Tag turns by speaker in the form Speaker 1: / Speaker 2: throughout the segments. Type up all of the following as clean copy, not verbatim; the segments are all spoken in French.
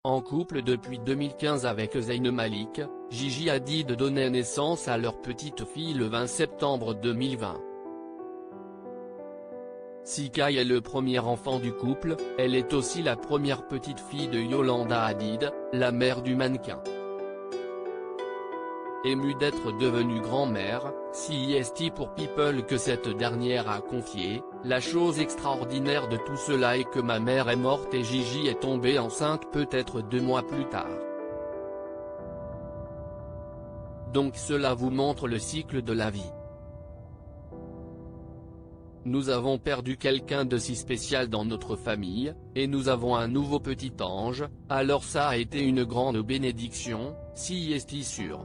Speaker 1: En couple depuis 2015 avec Zayn Malik, Gigi Hadid donnait naissance à leur petite fille le 20 septembre 2020. Si Kai est le premier enfant du couple, elle est aussi la première petite fille de Yolanda Hadid, la mère du mannequin. Émue d'être devenue grand-mère, CEST pour People que cette dernière a confié, « La chose extraordinaire de tout cela est que ma mère est morte et Gigi est tombée enceinte peut-être 2 mois plus tard. Donc cela vous montre le cycle de la vie. Nous avons perdu quelqu'un de si spécial dans notre famille, et nous avons un nouveau petit ange, alors ça a été une grande bénédiction, CEST sur.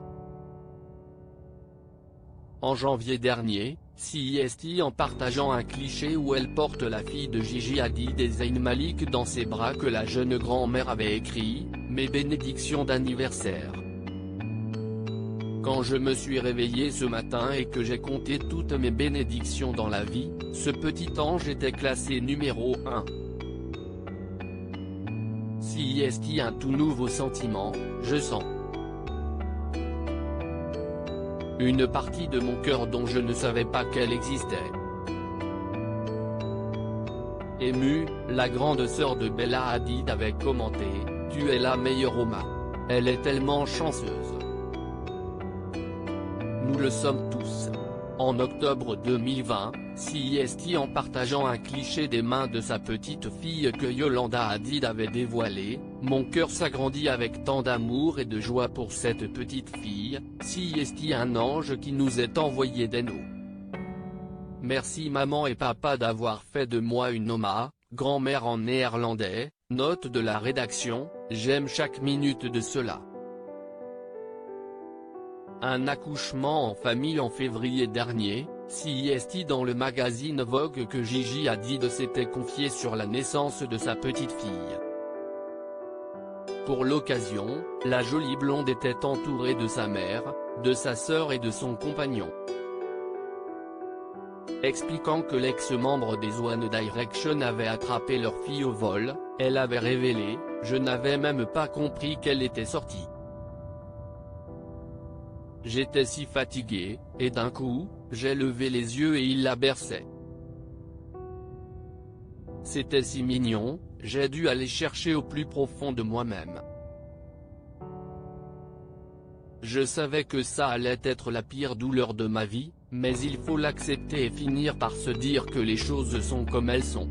Speaker 1: En janvier dernier, CEST en partageant un cliché où elle porte la fille de Gigi Hadid et Zayn Malik dans ses bras que la jeune grand-mère avait écrit « Mes bénédictions d'anniversaire ». Quand je me suis réveillé ce matin et que j'ai compté toutes mes bénédictions dans la vie, ce petit ange était classé numéro 1. CEST un tout nouveau sentiment, je sens. Une partie de mon cœur dont je ne savais pas qu'elle existait. Émue, la grande sœur de Bella Hadid avait commenté « Tu es la meilleure Oma. Elle est tellement chanceuse. Nous le sommes tous. » En octobre 2020, CEST en partageant un cliché des mains de sa petite fille que Yolanda Hadid avait dévoilé, « Mon cœur s'agrandit avec tant d'amour et de joie pour cette petite fille, CEST un ange qui nous est envoyé d'Eno. Merci maman et papa d'avoir fait de moi une Oma, grand-mère en néerlandais, note de la rédaction, j'aime chaque minute de cela. » Un accouchement en famille en février dernier, CEST dans le magazine Vogue que Gigi Hadid s'était confié sur la naissance de sa petite fille. Pour l'occasion, la jolie blonde était entourée de sa mère, de sa sœur et de son compagnon. Expliquant que l'ex-membre des One Direction avait attrapé leur fille au vol, elle avait révélé « Je n'avais même pas compris qu'elle était sortie. J'étais si fatiguée, et d'un coup, j'ai levé les yeux et il la berçait. C'était si mignon, j'ai dû aller chercher au plus profond de moi-même. Je savais que ça allait être la pire douleur de ma vie, mais il faut l'accepter et finir par se dire que les choses sont comme elles sont. »